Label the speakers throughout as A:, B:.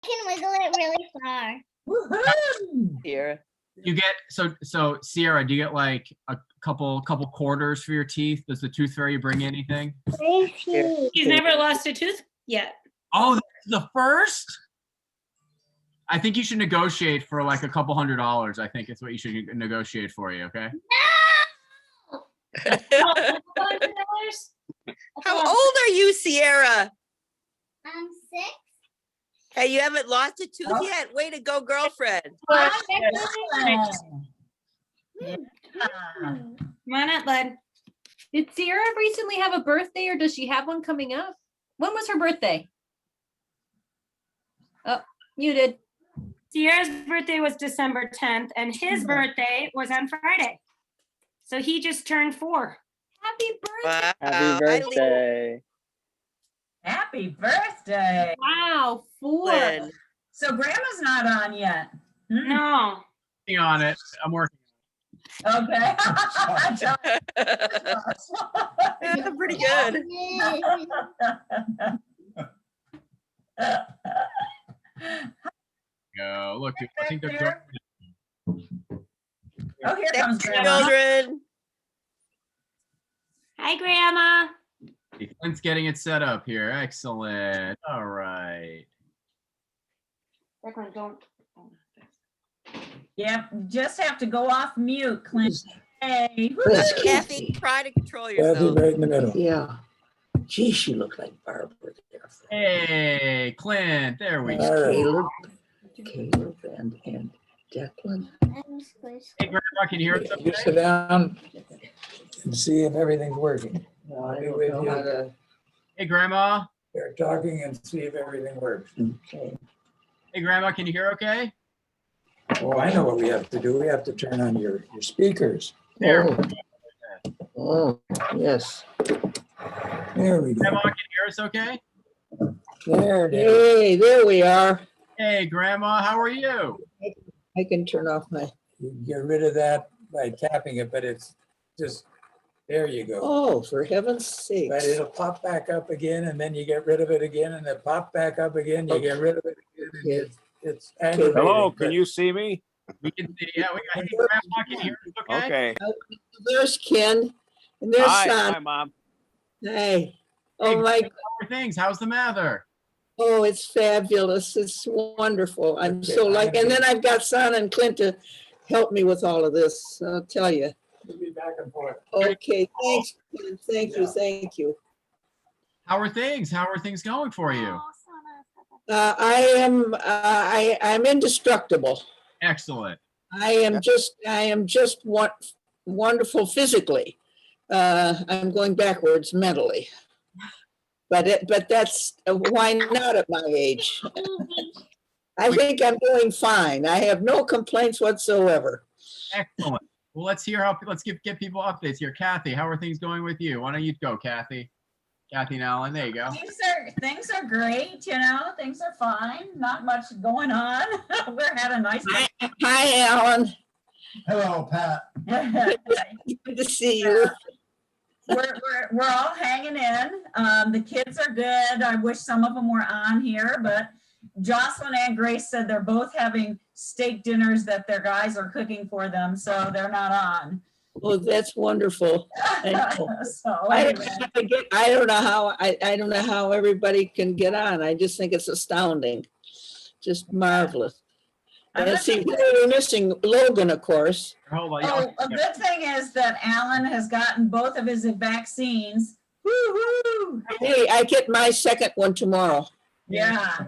A: can wiggle it really far.
B: Woohoo!
C: Here.
D: You get so Sierra, do you get like a couple quarters for your teeth? Does the tooth fairy bring you anything?
E: She's never lost a tooth yet.
D: Oh, that's the first? I think you should negotiate for like a couple $100. I think it's what you should negotiate for you, okay?
C: How old are you, Sierra?
A: I'm 6.
C: Hey, you haven't lost a tooth
B: Oh.
C: yet? Way to go, girlfriend.
B: Excellent. Yeah.
E: Come on up, bud.
F: Did Sierra recently have a birthday or does she have one coming up? When was her birthday? Oh, muted.
E: Sierra's birthday was December 10th, and his birthday was on Friday. So he just turned 4.
F: Happy birthday.
C: Wow.
G: Happy birthday.
B: Happy birthday.
F: Wow, 4.
C: Lynn.
B: So grandma's not on yet. Hmm,
E: No.
D: Working on it. I'm working.
B: Okay.
C: Yeah, pretty good.
D: Go. Look, I think they're
B: There.
D: doing
B: Oh, here
C: Thanks,
B: comes grandma.
C: children.
E: Hi, Grandma.
D: Clint's getting it set up here. Excellent. All right.
E: Don't.
B: Yep, just have to go off mute, Clint. Hey.
H: That's
B: woo-hoo.
C: Kathy, try to control
H: Kathy
C: yourself.
H: right in the middle. Yeah. Gee, she looked like Barbara there.
D: Hey, Clint. There we
H: All
D: go.
H: right. Caleb and Declan.
D: Hey, Grandma, can you hear us?
H: You sit down and see if everything's working.
I: I
H: Be
I: don't
H: with
I: know
H: you.
I: how to.
D: Hey, Grandma.
H: They're talking and see if everything works.
I: Okay.
D: Hey, Grandma, can you hear okay?
H: Oh, I know what we have to do. We have to turn on your speakers.
D: There.
I: Oh, yes.
H: There we go.
D: Grandma, can you hear us okay?
H: There it is.
I: Hey, there we are.
D: Hey, Grandma, how are you?
I: I can turn off my,
H: You can get rid of that by tapping it, but it's just, there you go.
I: oh, for heaven's sakes.
H: But it'll pop back up again and then you get rid of it again and it pop back up again, you get rid of it again. and
I: Okay.
H: It's aggravating.
J: Hello,
H: but
J: can you see me?
D: We can see. Yeah, we got. Hey, Grandma, can you hear us okay?
J: Okay.
I: There's Ken and there's
J: Hi,
I: Son.
J: hi, Mom.
I: Hey.
D: Hey,
I: Oh my,
D: How are things? How's the Mather?
I: oh, it's fabulous. It's wonderful. I'm
H: Okay,
I: so like,
H: I'm
I: and then I've got Son and Clint to help me with all of this. I'll tell you.
H: We'll be back and forth.
I: Okay, thanks. Ken. Thank you, thank you.
D: How are things? How are things going for you?
I: I'm indestructible.
D: Excellent.
I: I am just wonderful physically. I'm going backwards mentally. But that's, why not at my age? I think I'm doing fine. I have no complaints whatsoever.
D: Excellent. Well, let's get people updates here. Kathy, how are things going with you? Why don't you go, Kathy? Kathy and Alan, there you go.
B: Things are great, you know, things are fine, not much going on. We're having a nice.
I: Hi, Alan.
H: Hello, Pat.
I: Good to see you.
B: We're all hanging in. The kids are good. I wish some of them were on here, but Jocelyn and Grace said they're both having steak dinners that their guys are cooking for them, so they're not on.
I: Oh, that's wonderful.
B: So
I: I
B: anyway.
I: don't know how everybody can get on. I just think it's astounding. Just marvelous. And see, we're missing Logan, of course.
D: Hold on.
B: Oh, a good thing is that Alan has gotten both of his vaccines. Woo-hoo!
I: Hey, I get my second one tomorrow.
B: Yeah.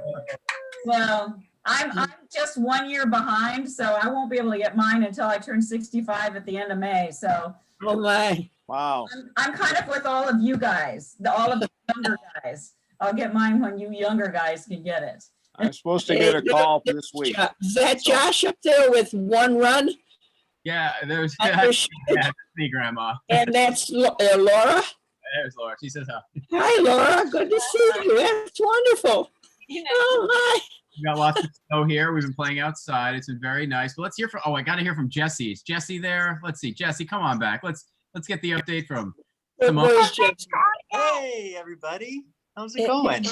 B: So I'm just 1 year behind, so I won't be able to get mine until I turn 65 at the end of May. So
I: Oh, my.
J: Wow.
B: I'm kind of with all of you guys, all of the younger guys. I'll get mine when you younger guys can get it.
J: I'm supposed to get a call for this week.
I: Is that Josh up there with one run?
D: Yeah, there's
I: Under-
D: yeah, that's me, Grandma.
I: And that's Laura?
D: There's Laura. She says hi.
I: Hi, Laura. Good to see you. That's wonderful. Oh, my.
D: We got lots of snow here. We've been playing outside. It's been very nice. But let's hear from. Oh, I got to hear from Jesse. Is Jesse there? Let's see. Jesse, come on back. Let's get the update from Simone.
I: Where's Jason?
K: Hey, everybody. How's it
I: Hey,
K: going?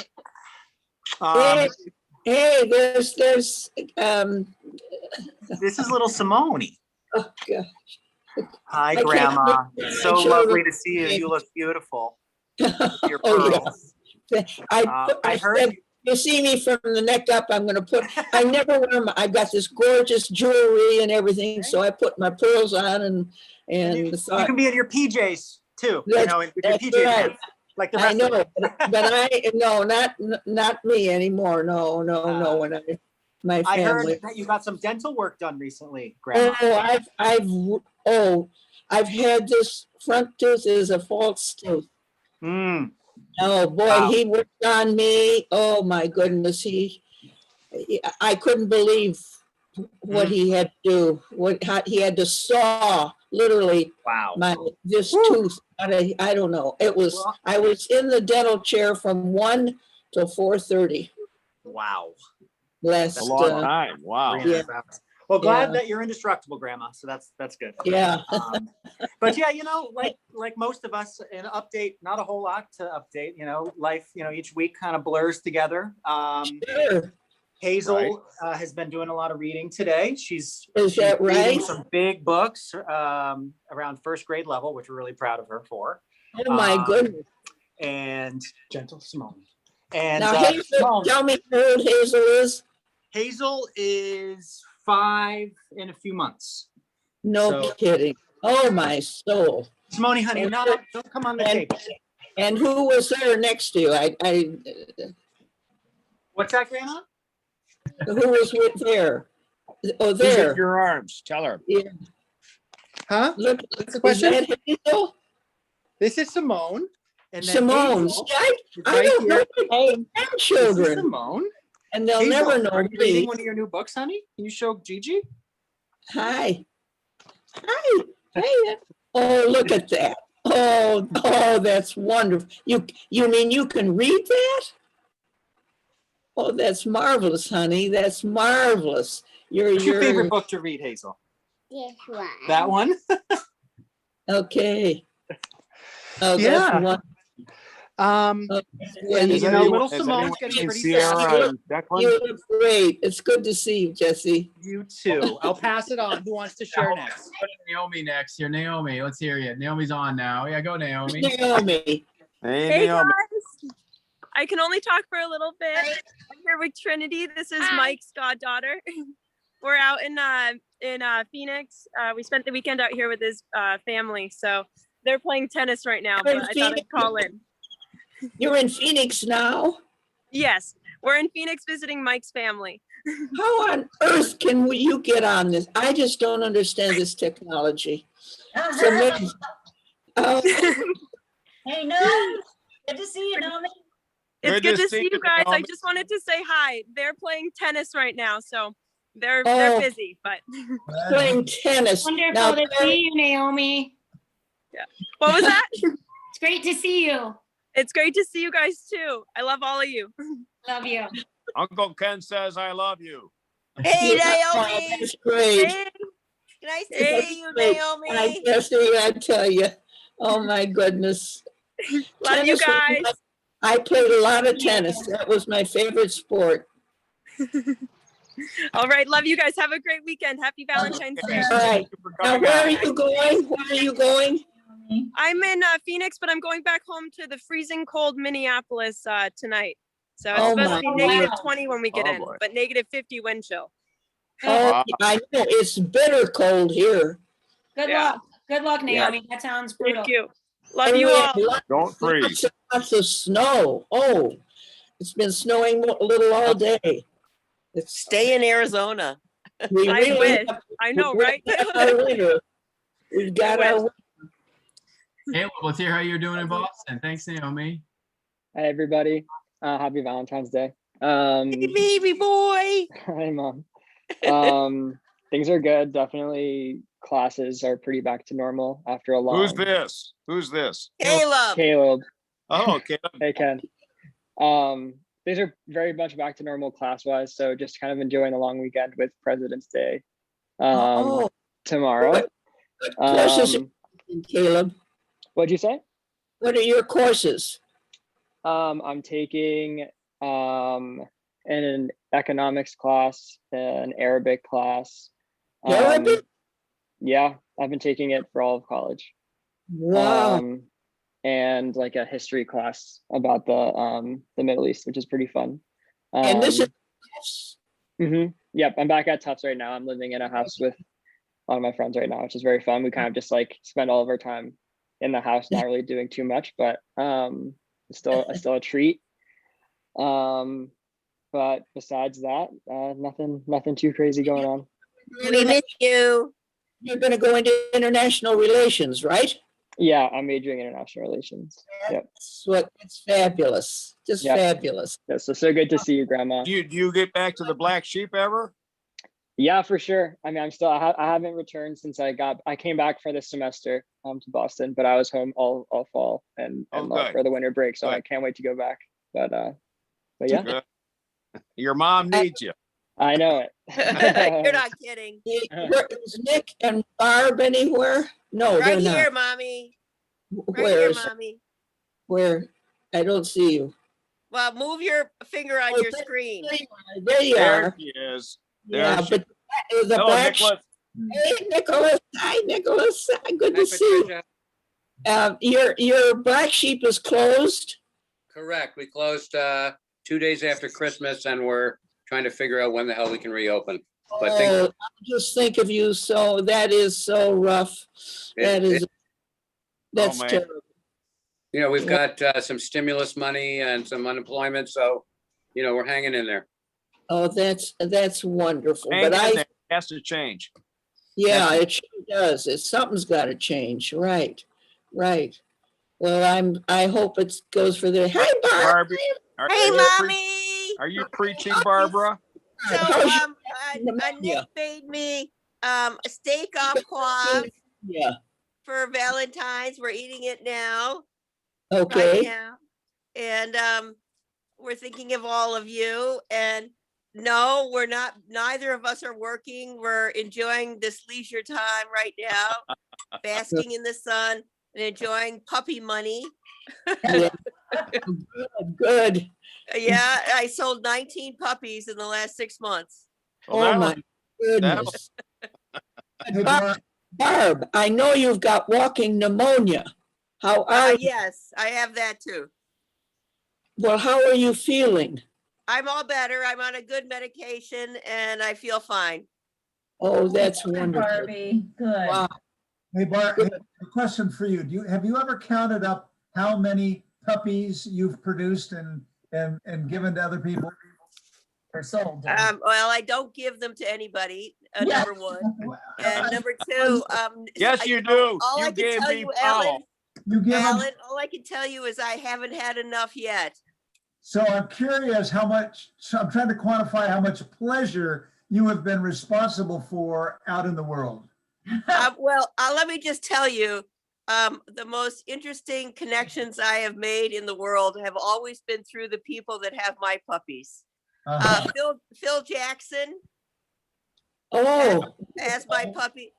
I: Hey, Hey, there's,
K: This is little Simone.
I: oh, God.
K: Hi,
I: I can't
K: Grandma.
I: remember
K: So
I: my children's
K: lovely to see you. You look beautiful. Your
I: Oh, yeah.
K: pearls.
I: I
K: heard
I: said, you see me from the neck up, I'm gonna put, I never wear my, I've got this gorgeous jewelry and everything, so I put my pearls on and
K: you
I: thought,
K: can be in your PJs too. You
I: That's-
K: know, in your
I: that's
K: PJ
I: right.
K: pants, like the
I: I
K: rest of
I: know,
K: us.
I: but no, not me anime. No, when my
K: I heard
I: family.
K: that you got some dental work done recently, Grandma.
I: I've had this front tooth is a false tooth.
K: Mm.
I: Oh, boy,
K: Wow.
I: he worked on me. Oh, my goodness, I couldn't believe what he had to do, how he had to saw literally
K: Wow.
I: this tooth. I don't know. I was in the dental chair from 1 till 4:30
K: Wow.
I: last.
J: A long time. Wow.
I: Yeah.
K: Well, glad
I: Yeah.
K: that you're indestructible, Grandma. So that's good.
I: Yeah.
K: But yeah, you know, like most of us, an update, not a whole lot to update. You know, life, you know, each week kind of blurs together.
I: Sure.
K: Hazel has been doing a lot of reading today. She's
I: that
K: reading
I: right?
K: some big books around first grade level, which we're really proud of her for.
I: Oh, my goodness.
K: And gentle Simone. And
I: Now, Hazel,
K: Simone,
I: tell me how old Hazel is.
K: Hazel is 5 in a few months.
I: No
K: So-
I: kidding. Oh, my soul.
K: Simone, honey,
I: And-
K: no, don't come on the table.
I: And who was there next to you?
K: What's that, Grandma?
I: Who was with there? Oh,
J: Who's in
I: there.
J: your arms? Tell her.
I: Yeah.
K: Huh?
I: Look,
K: What's the
I: is
K: question?
I: that Hazel?
K: This is Simone. And then
I: Simone.
K: Hazel
I: See, I
K: is
I: I
K: right
I: don't
K: here.
I: know my
K: This is
I: grandchildren,
K: Simone.
I: and they'll
K: Hazel,
I: never know
K: are you reading
I: me.
K: one of your new books, honey? Can you show Gigi?
I: Hi. Hi. Hey. Oh, look at that. Oh, that's wonderful. You mean you can read that? Oh, that's marvelous, honey. That's marvelous.
K: What's your favorite book to read, Hazel?
A: This one.
K: That one?
I: Okay. Oh,
K: Yeah.
I: that's wonderful.
K: And,
J: Has
K: you know,
J: anyone-
K: little
J: has
K: Simone's
J: anyone
K: getting
J: seen
K: pretty
J: Sierra
K: sassy.
J: and Declan?
I: You look great. It's good to see you, Jesse.
K: You too. I'll pass it on. Who wants to share next?
D: Go to Naomi next here. Naomi, let's hear you. Naomi's on now. Yeah, go Naomi.
I: Naomi.
J: Hey,
L: Hey
J: Naomi.
L: guys, I can only talk for a little bit. I'm here with Trinity. This is Mike's goddaughter. We're out in Phoenix. We spent the weekend out here with his family, so they're playing tennis right now. But I thought I'd call in.
I: You're in Phoenix now?
L: Yes, we're in Phoenix visiting Mike's family.
I: How on earth can you get on this? I just don't understand this technology. It's amazing. Oh,
B: Hey, Naomi, good to see you, Naomi.
L: It's good to see you guys. I
J: Naomi.
L: just wanted to say hi. They're playing tennis right now, so they're
I: Oh.
L: busy. But
I: playing tennis.
E: Wonderful
I: Now,
E: to see you, Naomi.
L: what was that?
E: It's great to see you.
L: It's great to see you guys too. I love all of you.
E: Love you.
J: Uncle Ken says I love you.
C: Hey,
I: oh,
C: Naomi.
I: that's great.
L: Hey,
C: Nice to
L: Hey.
C: see you,
I: Great.
C: Naomi.
I: I guess I tell you. Oh, my goodness.
L: love you
I: Tennis was
L: guys.
I: I played a lot of tennis. That was my favorite sport.
L: All right, love you guys. Have a great weekend. Happy Valentine's Day.
I: All right.
J: Thank you for
I: Now,
J: coming
I: where are
J: out.
I: you going? Where are you going?
L: I'm in Phoenix, but I'm going back home to the freezing cold Minneapolis tonight. So it's
I: Oh,
L: supposed
I: my
L: to be negative
E: God.
L: 20 when we get
J: Oh,
L: in,
J: boy.
L: but negative 50 wind chill.
I: Oh,
J: Wow.
I: I know. It's bitter cold here.
E: Good
L: Yeah.
E: luck. Good luck, Naomi. That sounds brutal.
L: Thank you. Love
I: And
L: you
I: we
L: all.
I: have lots
J: Don't freeze.
I: lots of snow. Oh, it's been snowing a little all day. It's,
C: Stay in Arizona.
I: we
L: I
I: really
L: wish.
I: have-
L: I know,
I: we
L: right?
I: got our winter. We've got
L: I
I: our
L: wish.
D: Caleb, let's hear how you're doing in Boston. Thanks, Naomi.
M: Hi, everybody. Happy Valentine's Day.
C: Hey, baby boy.
M: Hi, Mom. Things are good. Definitely classes are pretty back to normal after a long.
J: Who's this? Who's this?
C: Caleb.
M: Caleb.
J: Oh, Caleb.
M: Hey, Ken. Things are very much back to normal class-wise, so just kind of enjoying the long weekend with President's Day
I: Oh,
M: tomorrow.
I: what courses are
M: Um,
I: you in, Caleb?
M: What'd you say?
I: What are your courses?
M: I'm taking an economics class, an Arabic class.
I: Arabic?
M: Yeah, I've been taking it for all of college.
I: Wow.
M: And like a history class about the Middle East, which is pretty fun.
I: And this is
M: Yep, I'm back at Tufts right now. I'm living in a house with a lot of my friends right now, which is very fun. We kind of just like spend all of our time in the house, not really doing too much, but it's still a treat. But besides that, nothing too crazy going on.
C: We miss you.
I: You're going to go into international relations, right?
M: Yeah, I'm majoring in international relations. Yep.
I: It's fabulous. Just
M: Yep.
I: fabulous.
M: Yeah, so good to see you, Grandma.
J: Do you get back to the black sheep ever?
M: Yeah, for sure. I mean, I haven't returned since I came back for this semester to Boston, but I was home all fall and
J: good.
M: for the winter break, so
J: Good.
M: I can't wait to go back. But yeah,
J: Good. Your mom needs you.
M: I know it.
C: You're not kidding.
I: Is Nick and Barb anywhere? No,
C: Right
I: they're
C: here,
I: not.
C: Mommy. Right
I: Where
C: here,
I: is
C: Mommy.
I: where? I don't see you.
C: Well, move your finger on
I: Oh,
C: your screen.
I: There you
J: There
I: are.
J: she is.
I: Yeah,
J: There she-
I: but the
J: Hello,
I: black.
J: Nicholas.
I: Hey, Nicholas. Hi, Nicholas. Good to see you. Your black sheep is closed.
N: Correct. We closed 2 days after Christmas and we're trying to figure out when the hell we can reopen. But
I: I just think of you. So that is so rough. That's
J: man.
I: terrible.
N: you know, we've got some stimulus money and some unemployment. So, you know, we're hanging in there.
I: Oh, that's wonderful.
J: Hang
I: But
J: in there. It has to change.
I: yeah, it sure does. Something's got to change. Right. Well, I hope it goes for the. Hi, Barb.
J: Barbie,
C: Hey,
J: you
C: Mommy.
J: are you preaching, Barbara?
C: So, Nick made me a steak au poivre
I: Yeah.
C: for Valentine's. We're eating it now.
I: Okay.
C: Right now. And we're thinking of all of you. And no, we're not. Neither of us are working. We're enjoying this leisure time right now, basking in the sun and enjoying puppy money.
I: Yeah. Good.
C: Yeah, I sold 19 puppies in the last 6 months.
J: Well,
I: Oh my goodness. Barb, I know you've got walking pneumonia. How are you?
C: Yes, I have that too.
I: Well, how are you feeling?
C: I'm all better. I'm on a good medication and I feel fine.
I: Oh, that's
B: Good,
I: wonderful.
B: Barbie, good.
I: Wow.
O: Hey, Bart, a question for you. Have you ever counted up how many puppies you've produced and given to other people?
B: Or sold.
C: Well, I don't give them to anybody,
B: Yeah.
C: number one. And number two,
J: Yes, you do.
C: all
J: You
C: I can
J: gave
C: tell
J: me
C: you,
J: Powell.
O: You give them,
C: Alan, all I can tell you is I haven't had enough yet.
O: so I'm curious how much, so I'm trying to quantify how much pleasure you have been responsible for out in the world.
C: Well, let me just tell you, the most interesting connections I have made in the world have always been through the people that have my puppies. Phil Jackson
I: Oh,
C: has my puppy.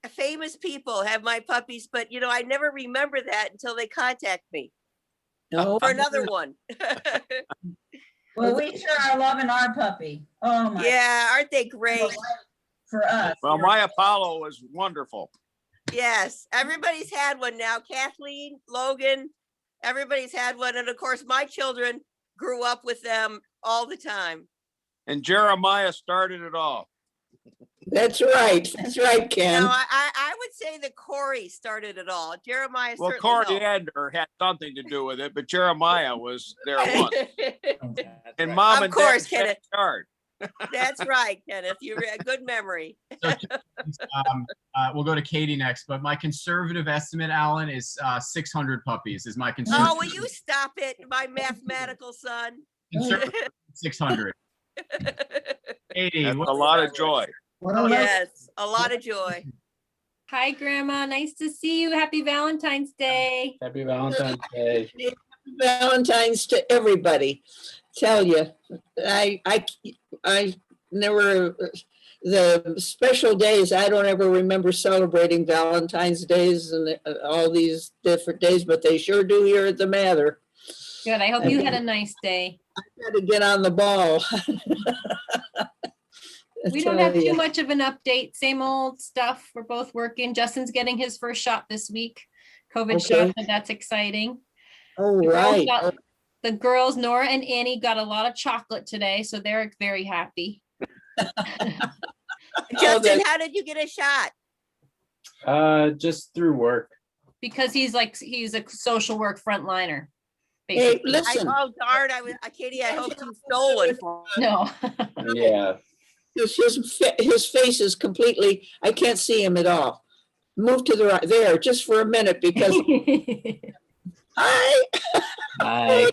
C: Famous people have my puppies, but you know, I never remember that until they contact me
I: no.
C: for another one.
B: Well, we sure are loving our puppy. Oh my.
C: Yeah, aren't they great?
B: For us.
J: Well, my Apollo was wonderful.
C: Yes, everybody's had one now. Kathleen, Logan, everybody's had one. And of course, my children grew up with them all the time.
J: And Jeremiah started it all.
I: That's right. That's right, Ken.
C: No, I would say that Corey started it all. Jeremiah
J: Well,
C: certainly
J: Corey
C: helped.
J: Adner had something to do with it, but Jeremiah was there once. And Mom
C: Of
J: and
C: course,
J: Dad
C: Kenneth.
J: backyard.
C: That's right, Kenneth. You a good memory.
D: We'll go to Katie next, but my conservative estimate, Alan, is 600 puppies is my conservative.
C: Oh, will you stop it, my mathematical son?
D: Conservative 600. Katie,
J: That's
D: what's
J: a lot of joy.
C: Yes, a lot of joy.
F: Hi, Grandma. Nice to see you. Happy Valentine's Day.
G: Happy Valentine's Day.
I: Happy Valentine's to everybody. Tell you, I never, the special days, I don't ever remember celebrating Valentine's days and all these different days, but they sure do here at the Mather.
F: Good. I hope you had a nice day.
I: gotta get on the ball.
F: We don't have too much of an update, same old stuff. We're both working. Justin's getting his first shot this week, COVID shot,
I: Okay.
F: so that's exciting.
I: Oh,
F: The girls
I: right.
F: got- The girls, Nora and Annie, got a lot of chocolate today, so they're very happy.
C: Justin, how did you get a shot?
P: Just through work.
F: Because he's a social work frontliner.
I: Hey,
F: basically.
I: listen.
C: Oh darn! Katie, I hope you stole one from.
F: No.
P: Yeah.
I: His face is completely, I can't see him at all. Move to the right there just for a minute because. Hi.
P: Hi.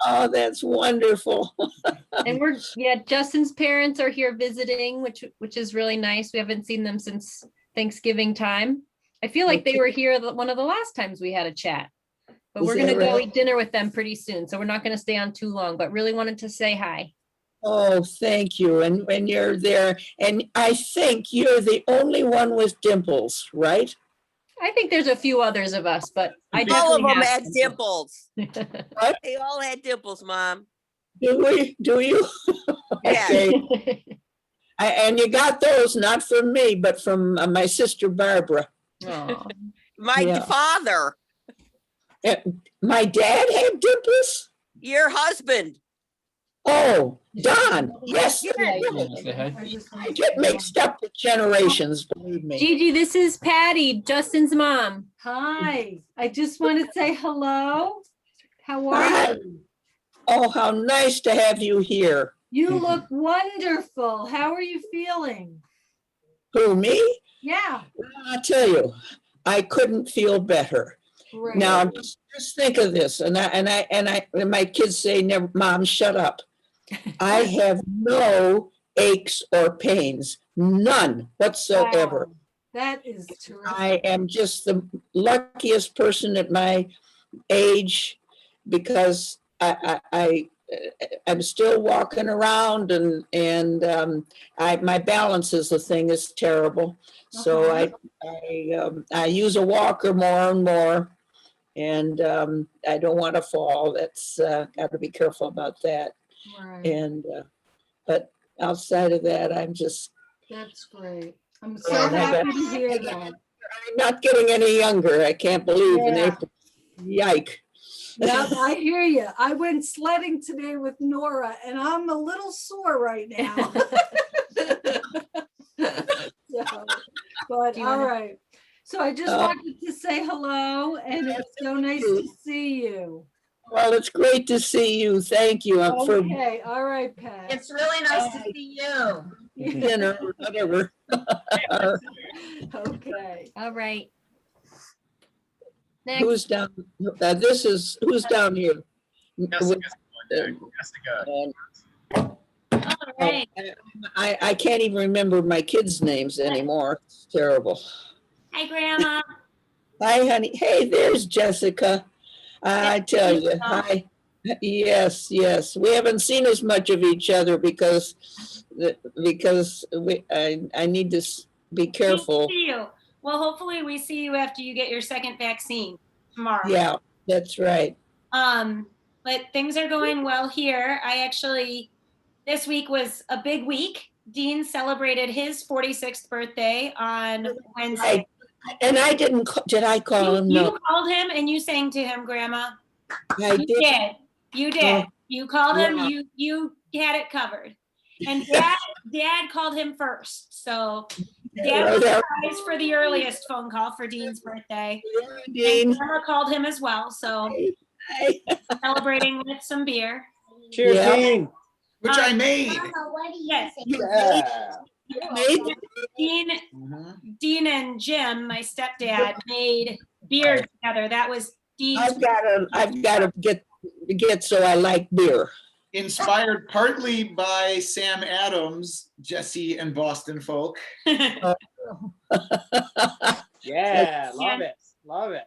I: Oh, that's wonderful.
F: And Justin's parents are here visiting, which is really nice. We haven't seen them since Thanksgiving time. I feel like they were here one of the last times we had a chat. But we're gonna go eat dinner with them pretty soon, so we're not gonna stay on too long, but really wanted to say hi.
I: Oh, thank you. And when you're there, and I think you're the only one with dimples, right?
F: I think there's a few others of us, but I
C: All of
F: definitely
C: them
F: have
C: had
F: some.
C: dimples.
I: What?
C: They all had dimples, Mom.
I: Do you?
C: Yeah.
I: Okay. And you got those not from me, but from my sister Barbara.
C: My father.
I: My dad had dimples?
C: Your husband.
I: Oh, Don. Yes.
F: Yeah.
I: I get mixed up with generations, believe me.
F: Gigi, this is Patty, Justin's mom. Hi. I just want to say hello. How are you?
I: Oh, how nice to have you here.
Q: You look wonderful. How are you feeling?
I: Who, me?
Q: Yeah.
I: I'll tell you, I couldn't feel better.
Q: Great.
I: Now, just think of this, and my kids say, "Never, Mom, shut up." I have no aches or pains, none whatsoever.
Q: Wow. That is terrific.
I: I am just the luckiest person at my age because I'm still walking around and my balance is the thing is terrible. So I use a walker more and more, and I don't want to fall. That's got to be careful about that.
Q: Right.
I: And but outside of that, I'm just.
Q: That's great. I'm so happy to hear that.
I: I'm not getting any younger. I can't believe in
Q: Yeah.
I: April. Yike.
Q: Yeah, I hear you. I went sledding today with Nora and I'm a little sore right now. So, but all right. So I just wanted to say hello and it's so nice to see you.
I: Well, it's great to see you. Thank you.
Q: Okay, all right, Pat.
B: It's really nice to see you.
I: Dinner, whatever.
Q: Okay.
F: All right.
I: Who's down? Who's down here?
E: All right.
I: I can't even remember my kids' names anymore. It's terrible.
E: Hi, Grandma.
I: Hi, honey. Hey, there's Jessica. I tell you, hi. Yes, yes. We haven't seen as much of each other because I need to be careful.
E: See you. Well, hopefully we see you after you get your second vaccine tomorrow.
I: Yeah, that's right.
E: But things are going well here. This week was a big week. Dean celebrated his 46th birthday on Wednesday.
I: And I didn't, did I call him? No.
E: You called him and you sang to him, Grandma.
I: I
E: You
I: did.
E: did. You did.
I: Oh,
E: You called him.
I: yeah.
E: You had it covered. And Dad called him first. So Dad was surprised for the earliest phone call for Dean's birthday.
I: Dean.
E: And Grandma called him as well. So celebrating with some beer.
P: Cheers,
I: Yeah.
P: Dean.
R: Which I made.
E: Yes.
P: Yeah.
E: Dean and Jim, my stepdad, made beer together. That was Dean's.
I: I've got to get so I like beer.
R: Inspired partly by Sam Adams, Jesse and Boston folk.
P: Yeah, love it. Love it.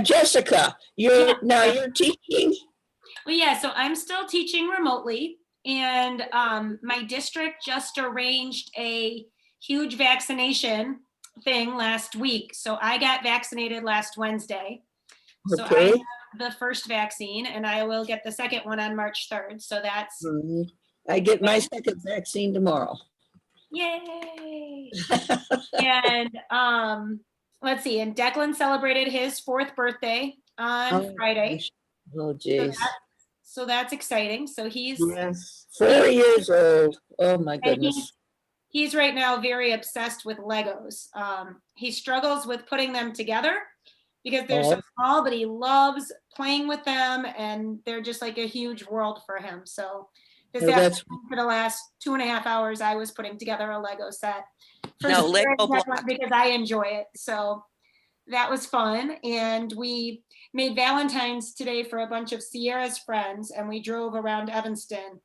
I: Jessica, you're teaching?
E: Well, yeah, so I'm still teaching remotely, and my district just arranged a huge vaccination thing last week. So I got vaccinated last Wednesday. So
I: Okay.
E: the first vaccine, and I will get the second one on March 3rd. So that's
I: I get my second vaccine tomorrow.
E: yay. And let's see, and Declan celebrated his 4th birthday on Friday.
I: Oh, geez.
E: So that's exciting. So he's
I: Yes, 4 years old. Oh, my
E: and
I: goodness.
E: he's right now very obsessed with Legos. He struggles with putting them together because they're so small, but he loves playing with them, and they're just like a huge world for him. So this afternoon, for the last 2.5 hours, I was putting together a Lego set because I enjoy it. So that was fun. And we made Valentine's today for a bunch of Sierra's friends, and we drove around Evanston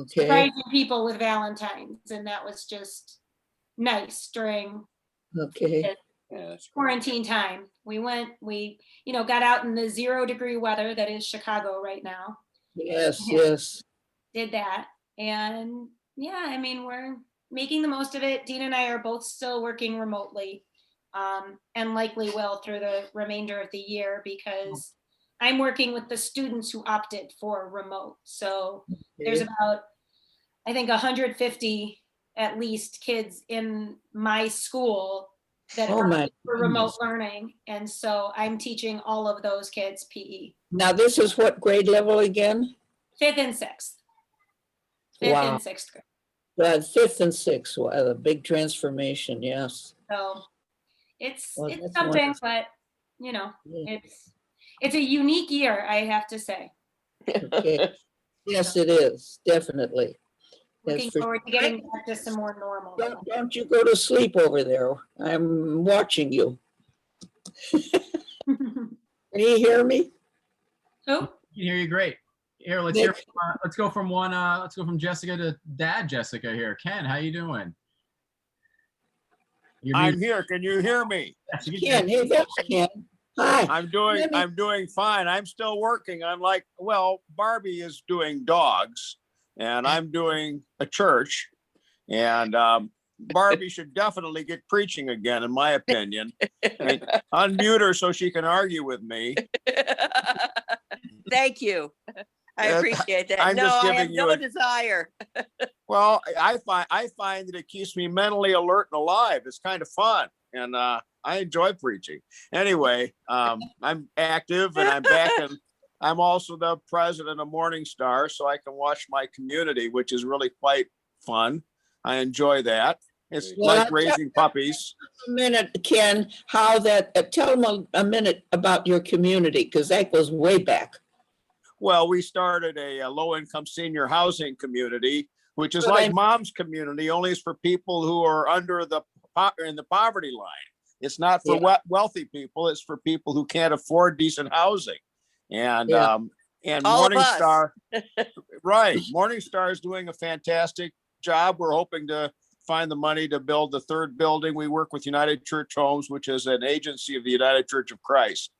E: surprising people with Valentine's, and that was just nice during quarantine time. We got out in the 0-degree weather that is Chicago right now.
I: Yes.
E: Did that. And yeah, I mean, we're making the most of it. Dean and I are both still working remotely, and likely will through the remainder of the year, because I'm working with the students who opted for remote. So there's about, I think, 150 at least kids in my school that are for remote learning. And so I'm teaching all of those kids PE.
I: Now, this is what grade level again?
E: 5th and 6th. 5th and 6th grade.
I: 5th and 6th, wow, a big transformation, yes.
E: So it's something,
I: wonderful.
E: but it's a unique year, I have to say.
I: Okay. Yes, it is, definitely.
E: Looking forward to getting back to some more normal.
I: Don't you go to sleep over there. I'm watching you. Can you hear me?
E: Who?
D: I can hear you great. Here, let's go from Jessica to Dad Jessica here. Ken, how you doing?
J: I'm here. Can you hear me?
I: Ken, hey, that's Ken. Hi.
J: I'm doing fine. I'm still working. I'm like, well, Barbie is doing dogs and I'm doing a church, and Barbie should definitely get preaching again, in my opinion. Unmute her so she can argue with me.
C: Thank you. I appreciate that.
J: I'm
C: No,
J: just
C: I
J: giving
C: have
J: you
C: no
J: a-
C: desire.
J: Well, I find that it keeps me mentally alert and alive. It's kind of fun, and I enjoy preaching. Anyway, I'm active and I'm back, and I'm also the president of Morning Star, so I can watch my community, which is really quite fun. I enjoy that. It's like raising puppies.
I: A minute, Ken, how that, tell them a minute about your community, because that goes way back.
J: Well, we started a low-income senior housing community, which is like Mom's community, only it's for people who are in the poverty line. It's not for wealthy people. It's for people who can't afford decent housing. And and
C: All of
J: Morning
C: us.
J: Star, right? Morning Star is doing a fantastic job. We're hoping to find the money to build the 3rd building. We work with United Church Homes, which is an agency of the United Church of Christ.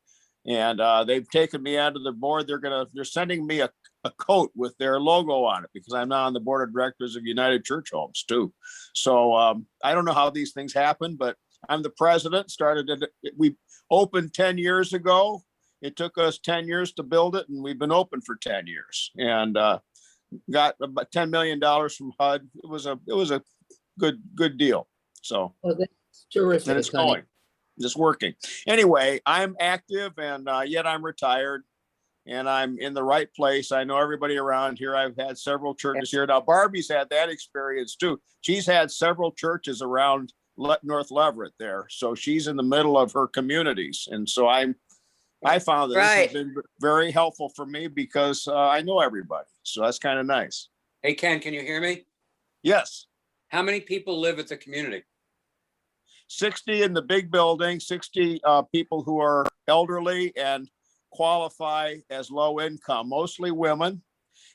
J: And they've taken me onto the board. They're sending me a coat with their logo on it, because I'm now on the board of directors of United Church Homes too. So I don't know how these things happen, but I'm the president. We opened 10 years ago. It took us 10 years to build it, and we've been open for 10 years, and got about $10 million from HUD. It was a good deal. So
I: that's terrific.
J: and it's going. Just working. Anyway, I'm active, and yet I'm retired, and I'm in the right place. I know everybody around here. I've had several churches here. Now, Barbie's had that experience too. She's had several churches around North Leverett there. So she's in the middle of her communities. And so I found that this has been very helpful for me, because I know everybody. So that's kind of nice.
N: Hey, Ken, can you hear me?
J: Yes.
N: How many people live at the community?
J: 60 in the big building, 60 people who are elderly and qualify as low income, mostly women.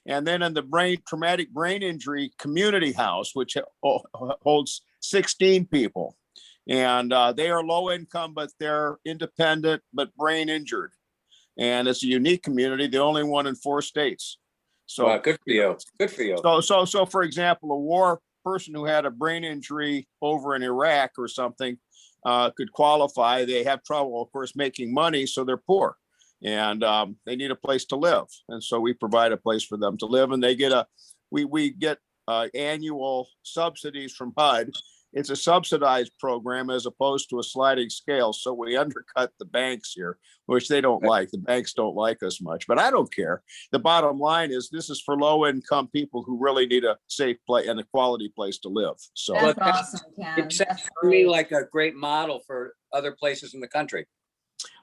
J: And then in the traumatic brain injury community house, which holds 16 people. And they are low income, but they're independent, but brain injured. And it's a unique community, the only one in 4 states. So
N: wow, good for you. Good for you.
J: So for example, a war person who had a brain injury over in Iraq or something could qualify. They have trouble, of course, making money, so they're poor. And they need a place to live. And so we provide a place for them to live, and they get we get annual subsidies from HUD. It's a subsidized program as opposed to a sliding scale. So we undercut the banks here, which they don't like. The banks don't like us much, but I don't care. The bottom line is this is for low income people who really need a safe place and a quality place to live. So
A: That's awesome, Ken.
N: It sounds
A: That's
N: to me
A: great.
N: like a great model for other places in the country.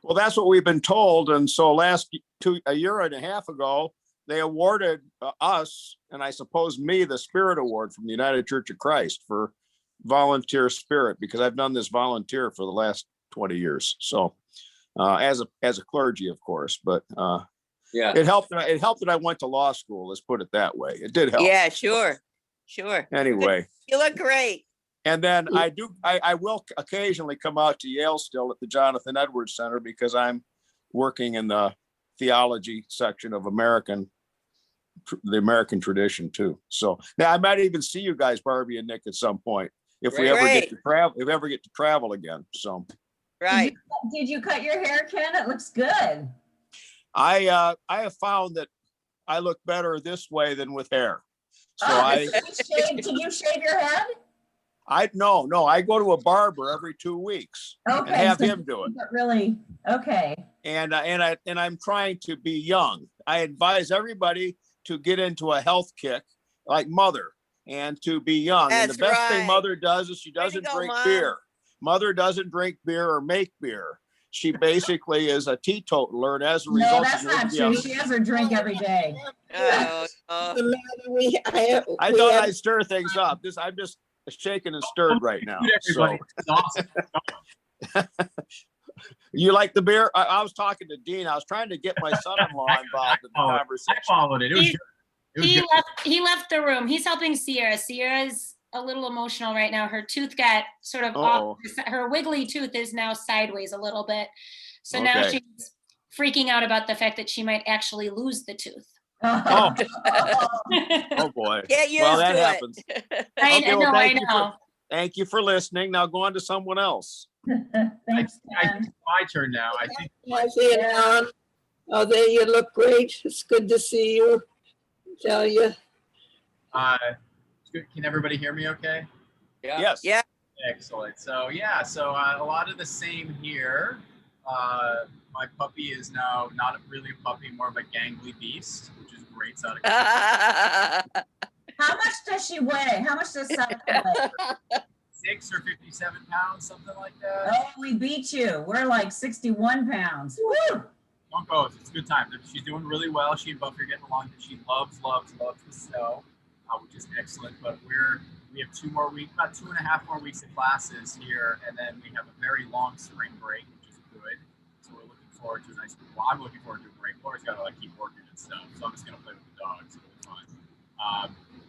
J: well, that's what we've been told. And so a year and a half ago, they awarded us, and I suppose me, the Spirit Award from the United Church of Christ for volunteer spirit, because I've done this volunteer for the last 20 years. So as a clergy, of course, but
N: Yeah.
J: it helped that I went to law school. Let's put it that way. It did help.
C: Yeah, sure.
J: Anyway.
C: You look great.
J: And then I will occasionally come out to Yale still at the Jonathan Edwards Center because I'm working in the theology section of the American tradition too. So now I might even see you guys, Barbie and Nick, at some point if we ever get to travel. If we ever get to travel again. So
C: right.
B: Did you cut your hair, Ken? It looks good.
J: I have found that I look better this way than with hair. So
B: Can you shave your head?
J: No, I go to a barber every 2 weeks and have him do it.
B: Really? Okay.
J: And I'm trying to be young. I advise everybody to get into a health kick like Mother and to be young. And the best thing Mother does is she doesn't drink beer. Mother doesn't drink beer or make beer. She basically is a teetotaler, and as a result,
B: no, that's not true. She has her drink every day.
J: I thought I'd stir things up. I'm just shaken and stirred right now. So. You like the beer? I was talking to Dean. I was trying to get my son-in-law involved in the conversation.
D: I followed it. It was good.
E: He left the room. He's helping Sierra. Sierra's a little emotional right now. Her tooth got sort of off. Her wiggly tooth is now sideways a little bit. So now she's freaking out about the fact that she might actually lose the tooth.
J: Oh boy.
C: Get used
J: well, that
C: to
J: happens.
E: I know.
J: Thank you for listening. Now go on to someone else.
B: Thanks,
D: it's my turn now. I think.
I: Oh, there you look great. It's good to see you. Tell you.
D: Can everybody hear me okay?
N: Yeah.
J: Yes.
C: Yeah.
D: Excellent. So a lot of the same here. My puppy is now not really a puppy, more of a gangly beast, which is great.
B: How much does she weigh? How much does Sana weigh?
D: 6 or 57 pounds, something like that.
B: Oh, we beat you. We're like 61 pounds. Woo!
D: Don't go. It's a good time. She's doing really well. She and Buffy are getting along. She loves the snow, which is excellent. But we have 2 more weeks, about 2.5 more weeks of classes here, and then we have a very long spring break, which is good. So we're looking forward to a nice. Well, I'm looking forward to a break. Laura's got to keep working and stuff, so I'm just gonna play with the dogs. It'll be fun.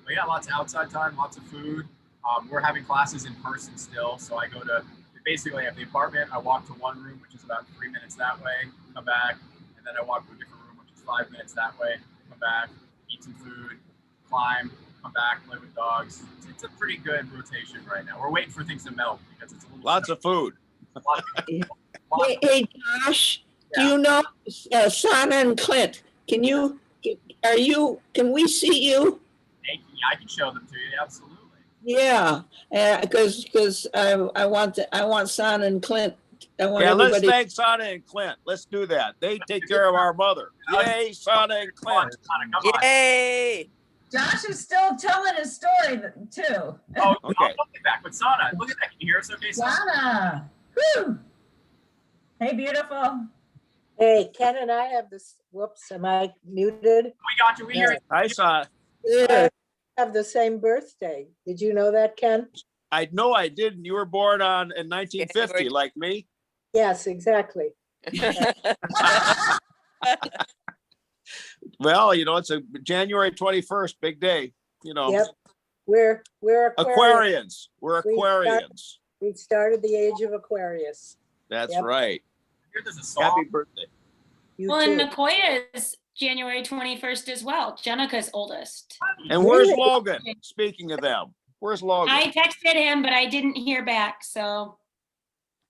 D: But yeah, lots of outside time, lots of food. We're having classes in person still, so I basically have the apartment. I walk to one room, which is about 3 minutes that way, come back, and then I walk to a different room, which is 5 minutes that way, come back, eat some food, climb, come back, play with dogs. It's a pretty good rotation right now. We're waiting for things to melt because it's a little
J: lots of food.
I: Hey, Josh, do you know Sana and Clint? Can we see you?
D: I can show them to you, absolutely.
I: Yeah, because I want Sana and Clint.
J: Let's thank Sana and Clint. Let's do that. They take care of our mother. Yay, Sana and Clint.
C: Yay.
B: Josh is still telling his story too.
D: Oh, okay. I'll get back with Sana. Look at that. Can you hear us okay,
B: Sana? Woo. Hey, beautiful.
S: Hey, Ken and I have this. Whoops, am I muted?
D: We got you. We hear you.
J: I saw.
S: Yeah. Have the same birthday. Did you know that, Ken?
J: I know I didn't. You were born in 1950, like me.
S: Yes, exactly.
J: Well, it's a January 21st, big day.
S: Yep. We're
J: Aquarians. We're Aquarians.
S: We started the age of Aquarius.
J: That's right.
D: Here there's a song.
J: Happy birthday.
E: And Nicoya's January 21st as well. Jenica's oldest.
J: And where's Logan? Speaking of them, where's Logan?
E: I texted him, but I didn't hear back, so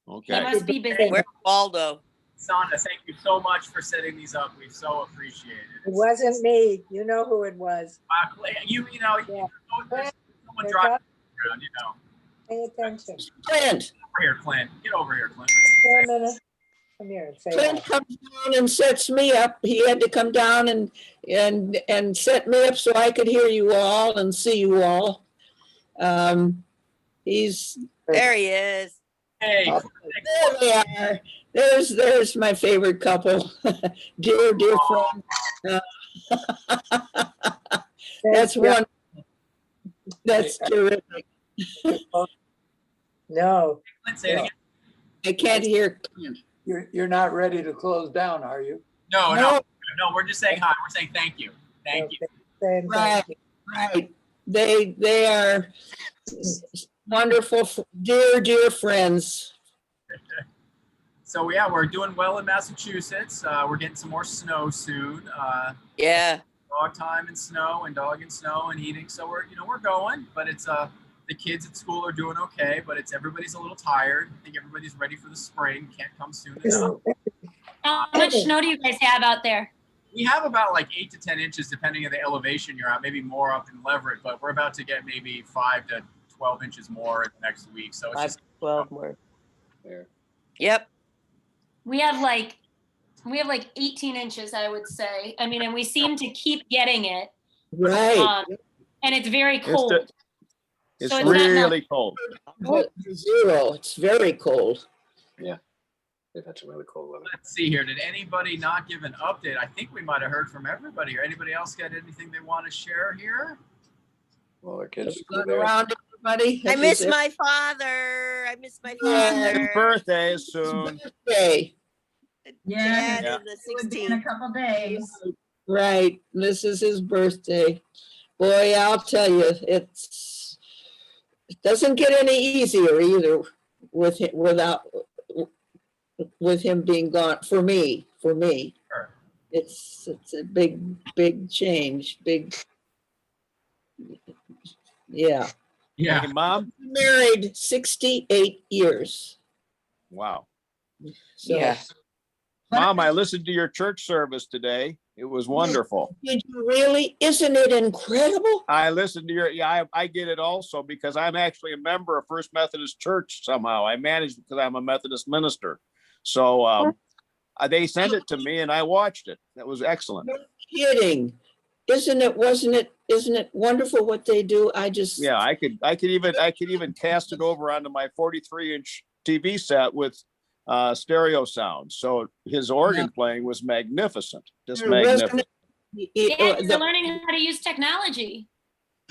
J: okay.
E: he must be busy.
C: Where's Waldo?
D: Sandra, thank you so much for setting these up. We so appreciate it.
S: It wasn't me. You know who it was.
D: You know,
S: Yeah.
D: there's someone
S: They're
D: dropping
S: talking-
D: around, you know.
S: Pay attention.
I: Clint,
D: Over here, Clint. Get over here, Clint.
S: Wait a minute. Come here and say
I: Clint
S: hi.
I: comes down and sets me up. He had to come down and set me up so I could hear you all and see you all. He's
C: There he is.
D: Hey,
I: there they are. There's my favorite couple. dear friend. That's one. That's terrific.
S: No.
D: Clint, say it again.
I: I can't hear Clint.
H: You're not ready to close down, are you?
D: No, we're just saying hi. We're saying thank you. Thank you.
I: Right. They are wonderful, dear friends.
D: So yeah, we're doing well in Massachusetts. We're getting some more snow soon.
C: Yeah.
D: Dog time and snow and dog and snow and eating. So we're going, but it's the kids at school are doing okay, but everybody's a little tired. I think everybody's ready for the spring. Can't come soon enough.
E: How much snow do you guys have out there?
D: We have about like 8 to 10 inches, depending on the elevation you're at, maybe more up in Leverett, but we're about to get maybe 5 to 12 inches more in the next week. So it's just
C: 12 more. Yep.
E: We have like 18 inches, I would say. I mean, and we seem to keep getting it.
I: Right.
E: And it's very cold.
J: It's
E: So it's not
J: really cold.
I: Zero. It's very cold.
N: Yeah. They've had some really cold weather.
D: Let's see here. Did anybody not give an update? I think we might have heard from everybody. Or anybody else got anything they want to share here?
N: Well, our kids.
I: Look around, everybody.
C: I miss my father. I miss my
J: His
C: father.
J: birthday is soon.
I: Birthday.
B: Yeah,
C: Dad
B: it
C: is the
B: would be in a
C: 16th.
B: couple days.
I: Right. This is his birthday. Boy, I'll tell you, it doesn't get any easier either with him being gone. For me,
D: Sure.
I: it's a big change. Yeah.
D: Yeah.
J: Hey, Mom.
I: Married 68 years.
J: Wow.
I: So,
C: Yeah.
J: Mom, I listened to your church service today. It was wonderful.
I: Did you really? Isn't it incredible?
J: I listened to I get it also because I'm actually a member of First Methodist Church somehow. I managed because I'm a Methodist minister. So they sent it to me and I watched it. That was excellent.
I: No kidding. Isn't it wonderful what they do? I could even cast it over onto my 43-inch TV set with stereo sound. So his organ playing was magnificent, just magnificent.
E: Yeah, you're learning how to use technology.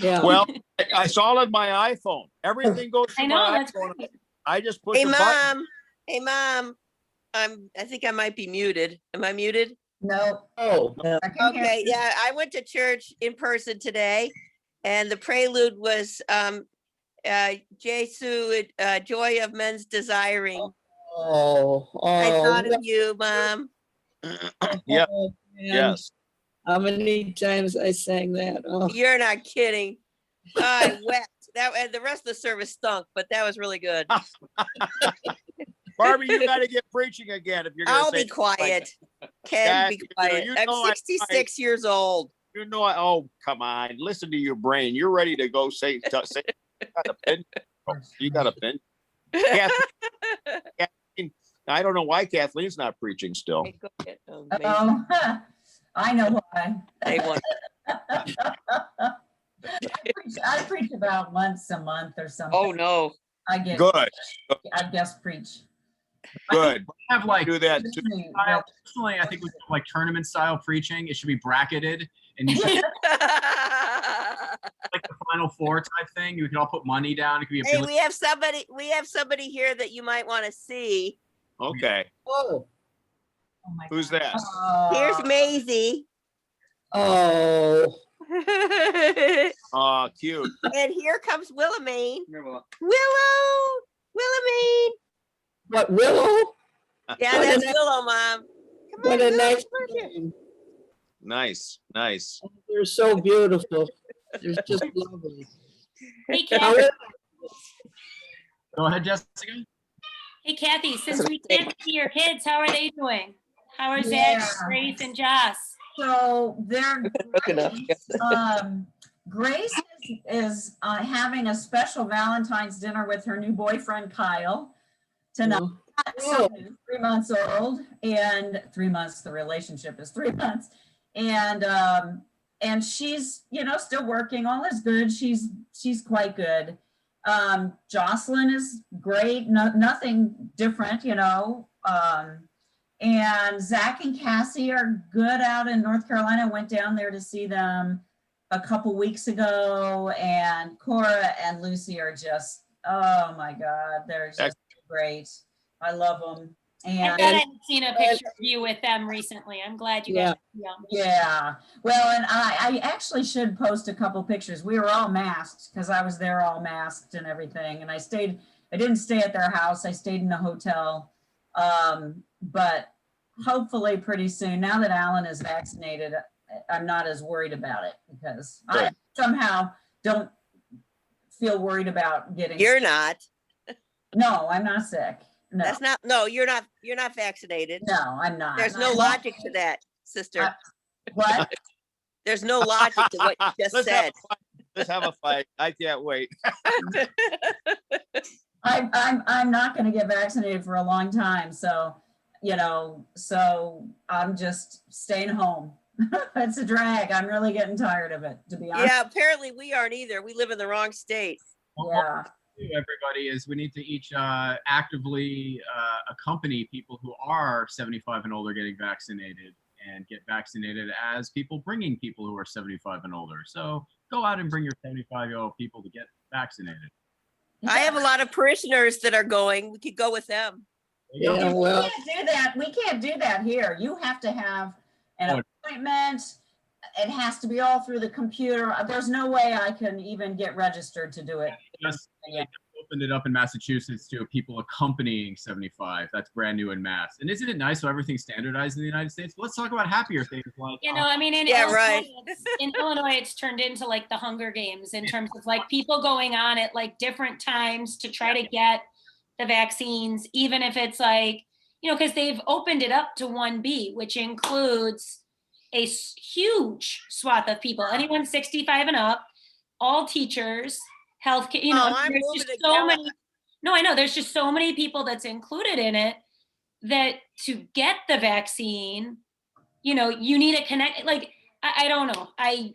I: Yeah.
J: Well, I saw it on my iPhone. Everything goes
E: I
J: through
E: know,
J: my
E: that's
J: iPhone.
E: great.
J: I just push
C: Hey,
J: a button.
C: Mom. Hey, Mom. I think I might be muted. Am I muted?
B: No.
I: Oh,
B: I can hear
C: Okay,
B: you.
C: yeah, I went to church in person today, and the prelude was Jesu, Joy of Men's Desiring. I thought of you, Mom.
J: Yep.
I: Oh, man.
J: Yes.
I: How many times I sang that? Oh.
C: You're not kidding. I wept. The rest of the service stunk, but that was really good.
J: Barbie, you got to get preaching again if you're going to
C: I'll
J: say
C: be quiet.
J: Like
C: Ken,
J: Yeah,
C: be quiet.
J: you
C: I'm
J: know
C: 66 years old.
J: oh, come on. Listen to your brain. You're ready to go say you got a pin. You got a pin. Kathleen, I don't know why Kathleen's not preaching still.
C: Hey, go get,
B: I know why.
C: They want.
B: I preach about once a month or something.
C: Oh no.
B: I get
J: Good.
B: I guess preach.
J: Good.
D: Have like
J: Do that too.
D: personally, I think with like tournament style preaching, it should be bracketed and you should like the Final Four type thing. You can all put money down. It could be a
C: Hey,
D: billion.
C: we have somebody here that you might want to see.
J: Okay.
I: Oh.
J: Who's that?
C: Here's Maisie.
I: Oh.
J: Oh, cute.
C: And here comes Willamine.
N: Willow.
C: Willamine.
I: What, Willow?
C: Yeah,
I: What a
C: that's
I: nice-
C: Willow, Mom.
I: What a nice
C: name.
J: Nice. Nice.
I: They're so beautiful. They're just lovely.
E: Hey, Ken.
I: However,
D: Go ahead, Jessica.
E: Hey Kathy, since we can't see your kids, how are they doing? How are Zach,
B: Yeah.
E: Grace, and Joss?
B: So they're
M: Look enough.
B: Grace is having a special Valentine's dinner with her new boyfriend Kyle tonight. So 3 months old, and 3 months. The relationship is 3 months, and she's still working. All is good. She's quite good. Jocelyn is great. Nothing different, and Zach and Cassie are good out in North Carolina. I went down there to see them a couple weeks ago, and Cora and Lucy are just, oh my God, they're just great. I love them.
E: I bet I've seen a picture of you with them recently. I'm glad you guys.
B: Yeah. Well, and I actually should post a couple pictures. We were all masked because I was there all masked and everything. And I didn't stay at their house. I stayed in a hotel. But hopefully pretty soon, now that Alan is vaccinated, I'm not as worried about it because I somehow don't feel worried about getting.
C: You're not.
B: No, I'm not sick. No.
C: That's not, no, you're not vaccinated.
B: No, I'm not.
C: There's no logic to that, sister.
B: What?
C: There's no logic to what you just said.
J: Let's have a fight. I can't wait.
B: I'm not going to get vaccinated for a long time. So, so I'm just staying home. It's a drag. I'm really getting tired of it, to be honest.
C: Yeah, apparently we aren't either. We live in the wrong state.
B: Yeah.
D: Everybody is we need to each actively accompany people who are 75 and older getting vaccinated and get vaccinated as people bringing people who are 75 and older. So go out and bring your 75-year-old people to get vaccinated.
C: I have a lot of parishioners that are going. We could go with them.
B: Yeah, well, we can't do that here. You have to have an appointment. It has to be all through the computer. There's no way I can even get registered to do it.
D: Just opened it up in Massachusetts to people accompanying 75. That's brand new in Mass. And isn't it nice how everything's standardized in the United States? Let's talk about happier things like
E: I mean, in Illinois, in Illinois, it's turned into like the Hunger Games in terms of like people going on at like different times to try to get the vaccines, even if it's like, because they've opened it up to 1B, which includes a huge swath of people, anyone 65 and up, all teachers, healthcare, there's just so many. No, I know there's just so many people that's included in it that to get the vaccine, you need to connect. Like, I don't know. I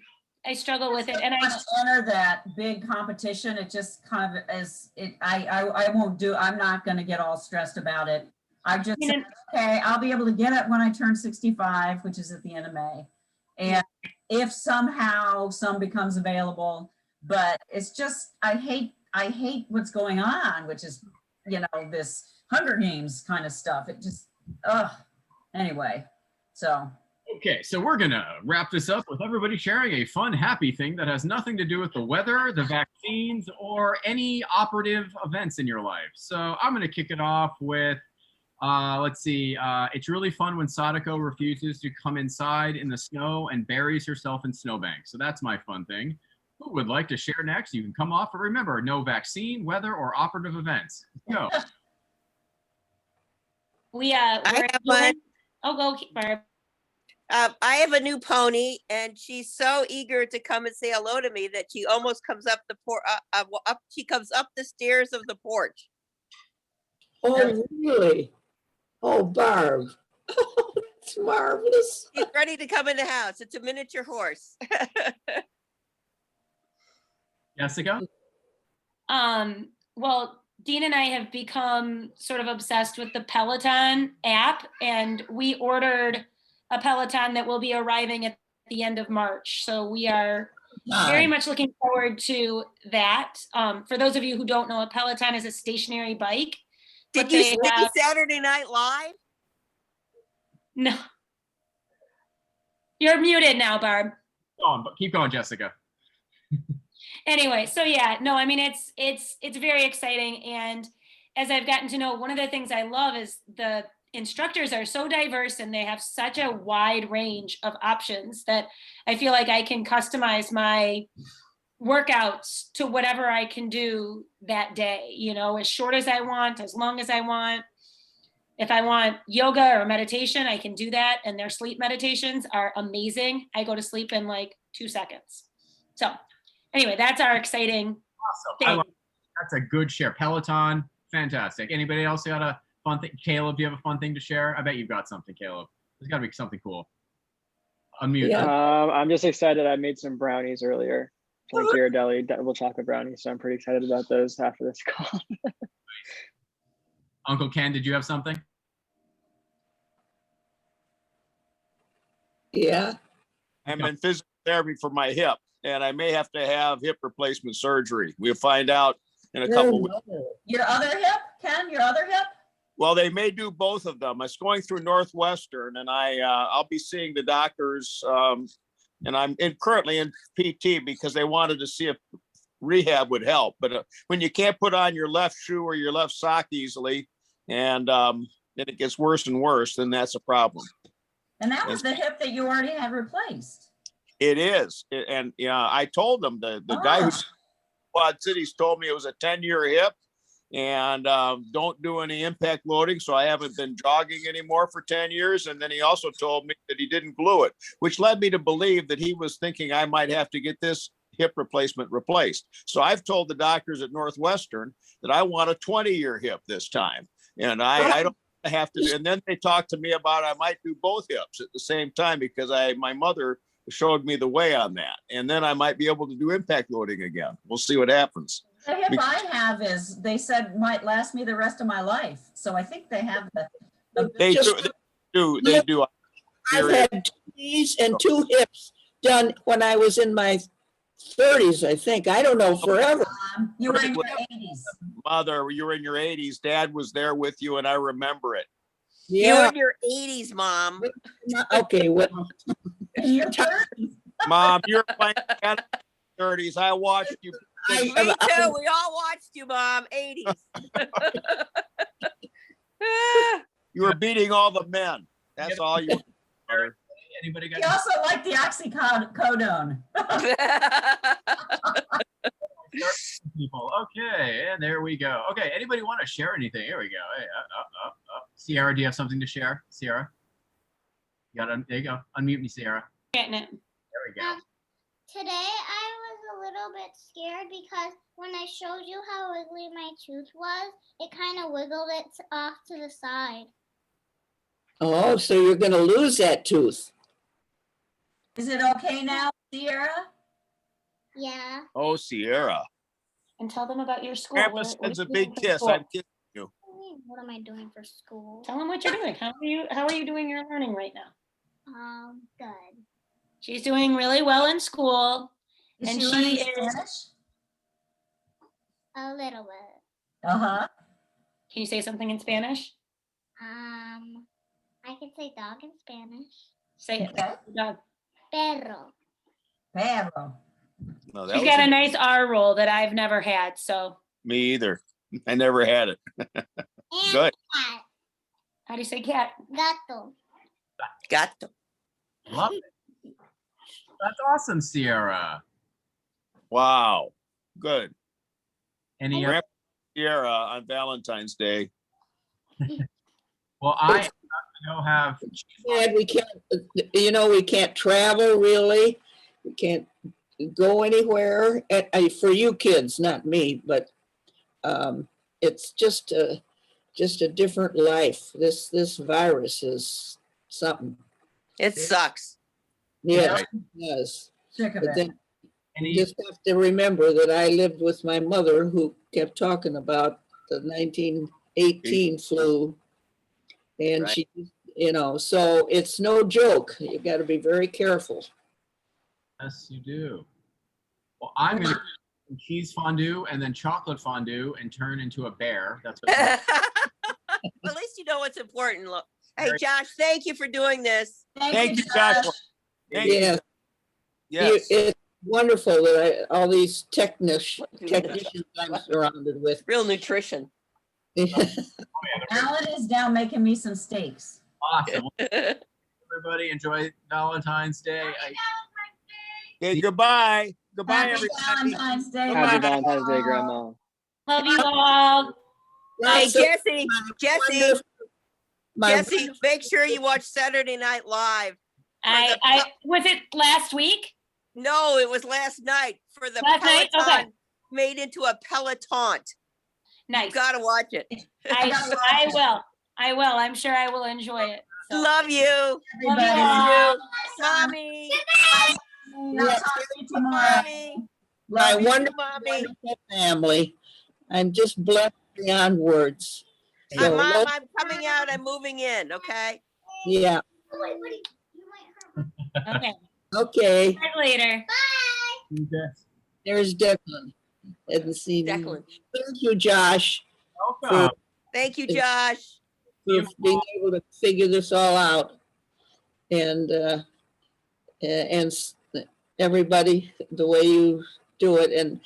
E: struggle with it. And I
B: enter that big competition. It just kind of is I won't do, I'm not going to get all stressed about it. I just said, okay, I'll be able to get it when I turn 65, which is at the end of May. And if somehow some becomes available, but it's just, I hate what's going on, which is, this Hunger Games kind of stuff. It just, anyway, so.
D: Okay, so we're gonna wrap this up with everybody sharing a fun, happy thing that has nothing to do with the weather, the vaccines, or any operative events in your life. So I'm gonna kick it off with, let's see, it's really fun when Sadako refuses to come inside in the snow and buries herself in snowbanks. So that's my fun thing. Who would like to share next? You can come off, but remember, no vaccine, weather, or operative events. Go.
E: I have one. Oh, go, Barb.
C: I have a new pony, and she's so eager to come and say hello to me that she almost comes up the she comes up the stairs of the porch.
I: Oh, really? Oh, Barb. Oh, that's marvelous.
C: She's ready to come in the house. It's a miniature horse.
D: Jessica?
E: Well, Dean and I have become sort of obsessed with the Peloton app, and we ordered a Peloton that will be arriving at the end of March. So we are very much looking forward to that. For those of you who don't know, a Peloton is a stationary bike.
C: Did you see Saturday Night Live?
E: No. You're muted now, Barb.
D: Keep going, Jessica.
E: Anyway, so yeah, no, I mean, it's very exciting. And as I've gotten to know, one of the things I love is the instructors are so diverse and they have such a wide range of options that I feel like I can customize my workouts to whatever I can do that day, you know, as short as I want, as long as I want. If I want yoga or meditation, I can do that. And their sleep meditations are amazing. I go to sleep in like 2 seconds. So anyway, that's our exciting thing.
D: That's a good share. Peloton, fantastic. Anybody else got a fun thing? Caleb, do you have a fun thing to share? I bet you've got something, Caleb. There's got to be something cool. Unmute.
M: Yeah. I'm just excited. I made some brownies earlier, like Ghirardelli double chocolate brownies. So I'm pretty excited about those after this call.
D: Uncle Ken, did you have something?
I: Yeah.
J: I'm in physical therapy for my hip, and I may have to have hip replacement surgery. We'll find out in a couple weeks.
B: Your other hip, Ken, your other hip?
J: Well, they may do both of them. It's going through Northwestern, and I'll be seeing the doctors, and I'm currently in PT because they wanted to see if rehab would help. But when you can't put on your left shoe or your left sock easily, and then it gets worse and worse, then that's a problem.
B: And that was the hip that you already had replaced.
J: It is. And I told them, the guy who Quad Cities told me it was a 10-year hip, and don't do any impact loading. So I haven't been jogging anymore for 10 years. And then he also told me that he didn't glue it, which led me to believe that he was thinking I might have to get this hip replacement replaced. So I've told the doctors at Northwestern that I want a 20-year hip this time. And I don't have to. And then they talked to me about I might do both hips at the same time because my mother showed me the way on that. And then I might be able to do impact loading again. We'll see what happens.
B: The hip I have is, they said might last me the rest of my life. So I think they have
J: They do.
I: I've had 2 knees and 2 hips done when I was in my 30s, I think. I don't know, forever.
B: You were in your 80s.
J: Mother, you were in your 80s. Dad was there with you, and I remember it.
C: You were in your 80s, Mom.
I: Okay, well.
J: Mom, you're playing 30s. I watched you.
C: Me too. We all watched you, Mom. 80s.
J: You were beating all the men. That's all you were.
D: Anybody got?
B: He also liked the oxycodone.
D: People. Okay, and there we go. Okay, anybody want to share anything? Here we go. Hey, Sierra, do you have something to share? Sierra, there you go. Unmute me, Sierra.
E: Getting it.
D: There we go.
A: Today I was a little bit scared because when I showed you how wiggly my tooth was, it kind of wiggled it off to the side.
I: Oh, so you're going to lose that tooth.
B: Is it okay now, Sierra?
A: Yeah.
J: Oh, Sierra.
E: And tell them about your school.
J: Grandpa sends a big kiss. I'm kissing you.
A: What am I doing for school?
E: Tell them what you're doing. How are you doing your learning right now?
A: Good.
E: She's doing really well in school.
B: Is
E: and
B: she
E: she
B: learning
E: is
B: Spanish?
A: A little bit.
B: Uh-huh.
E: Can you say something in Spanish?
A: I can say dog in Spanish.
E: Say it.
B: Okay.
E: Dog.
A: Perro.
B: Perro.
J: No, that
E: She's
J: was
E: got a nice R roll that I've never had. So
J: me either. I never had it.
A: And
J: Good.
A: cat.
E: how do you say cat?
A: Gato.
C: Gato.
D: Love it. That's awesome, Sierra.
J: Wow. Good.
D: Any
J: Grandpa Sierra on Valentine's Day.
D: well, I don't have.
I: Dad, we can't, we can't travel really. We can't go anywhere. For you kids, not me, but it's just a different life. This virus is something.
C: It sucks.
I: Yes, it does.
B: Sick of
I: But
B: it.
I: then you just have to remember that I lived with my mother who kept talking about the 1918 flu. And
C: Right.
I: she, so it's no joke. You got to be very careful.
D: Yes, you do. Well, I'm gonna do cheese fondue and then chocolate fondue and turn into a bear. That's what.
C: At least you know what's important. Look. Hey, Josh, thank you for doing this.
J: Thank you, Joshua. Thank
I: Yeah.
J: you. Yes.
I: It's wonderful that all these technicians I'm surrounded with.
C: Real nutrition.
B: Alan is now making me some steaks.
D: Awesome. Everybody enjoy Valentine's Day.
J: Okay, goodbye. Goodbye,
B: Happy
J: everybody.
B: Valentine's Day.
M: Happy Valentine's Day, Grandma.
E: Love you all.
C: Hey,
I: So,
C: Jesse,
I: my
C: Jesse, make sure you watch Saturday Night Live.
E: I was it last week?
C: No, it was last night for the
E: Last night?
C: Peloton
E: Okay.
C: made into a Peloton.
E: Nice.
C: You gotta watch it.
E: I will. I will. I'm sure I will enjoy it. So.
C: Love you.
E: Love you
B: Everybody.
E: all.
C: Mommy.
B: I'll talk to you tomorrow.
C: Mommy.
I: my
C: Love you,
I: wonderful,
C: Mommy.
I: wonderful family. I'm just blessed beyond words. So,
C: Mom, I'm coming out. I'm moving in. Okay.
I: yeah,
E: Okay.
I: okay.
E: Talk later.
I: There's Declan. Hadn't seen him.
C: Declan.
I: Thank you, Josh,
D: Welcome.
C: Thank you, Josh.
I: for being able to figure this all out. And everybody, the way you do it. And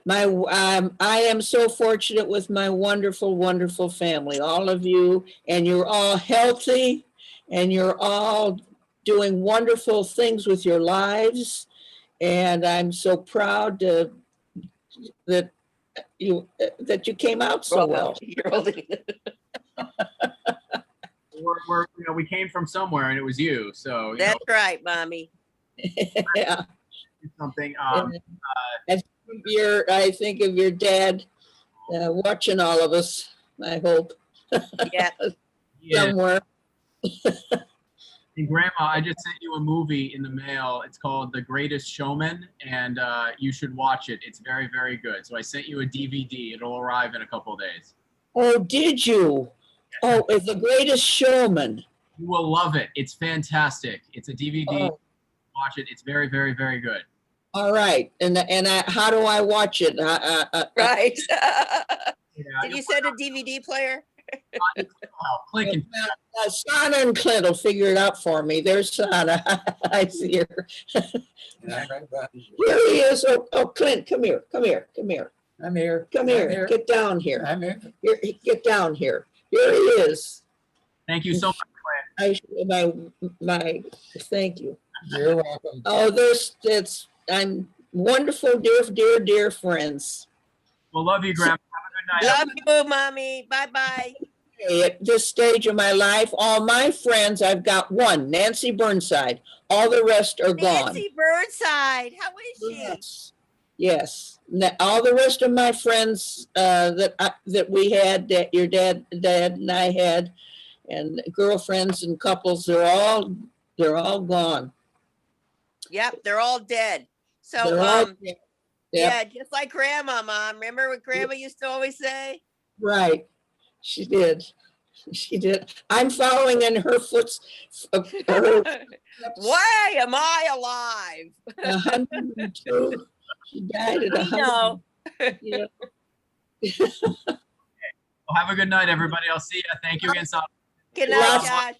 I: I am so fortunate with my wonderful, wonderful family, all of you, and you're all healthy and you're all doing wonderful things with your lives. And I'm so proud that you came out so well.
D: We came from somewhere and it was you. So
C: That's right, Mommy.
I: Yeah.
D: Something.
I: I think of your dad watching all of us, I hope.
C: Yeah.
I: Somewhere.
D: And Grandma, I just sent you a movie in the mail. It's called The Greatest Showman, and you should watch it. It's very, very good. So I sent you a DVD. It'll arrive in a couple of days.
I: Oh, did you? Oh, it's The Greatest Showman.
D: You will love it. It's fantastic. It's a DVD.
I: Oh.
D: Watch it. It's very, very, very good.
I: All right. And how do I watch it?
C: Right. Did you send a DVD player?
D: Click and
I: Sana and Clint will figure it out for me. There's Sana. I see her. Here he is. Oh, Clint, come here. Come here. Come here.
H: I'm here.
I: Come
H: I'm
I: here.
H: here.
I: Get down here.
H: I'm here.
I: Here. Get down here. Here he is.
D: Thank you so much, Clint.
I: My thank you.
H: You're welcome.
I: Oh, I'm wonderful, dear friends.
D: Well, love you, Grandma. Have a good night.
C: Love you, Mommy. Bye-bye.
I: At this stage of my life, all my friends, I've got one, Nancy Burnside. All the rest are gone.
C: Nancy Burnside. How is she?
I: Yes. All the rest of my friends that we had, that your dad and I had, and girlfriends and couples, they're all gone.
C: Yep, they're all dead. So,
I: They're all dead.
C: yeah, just like Grandma, Mom. Remember what Grandma used to always say?
I: Right. She did. She did. I'm following in her footsteps.
C: Why am I alive?
I: 102. She died at 100.
C: No.
I: Yeah.
D: Well, have a good night, everybody. I'll see you. Thank you again, Sasha.
C: Good night, Josh.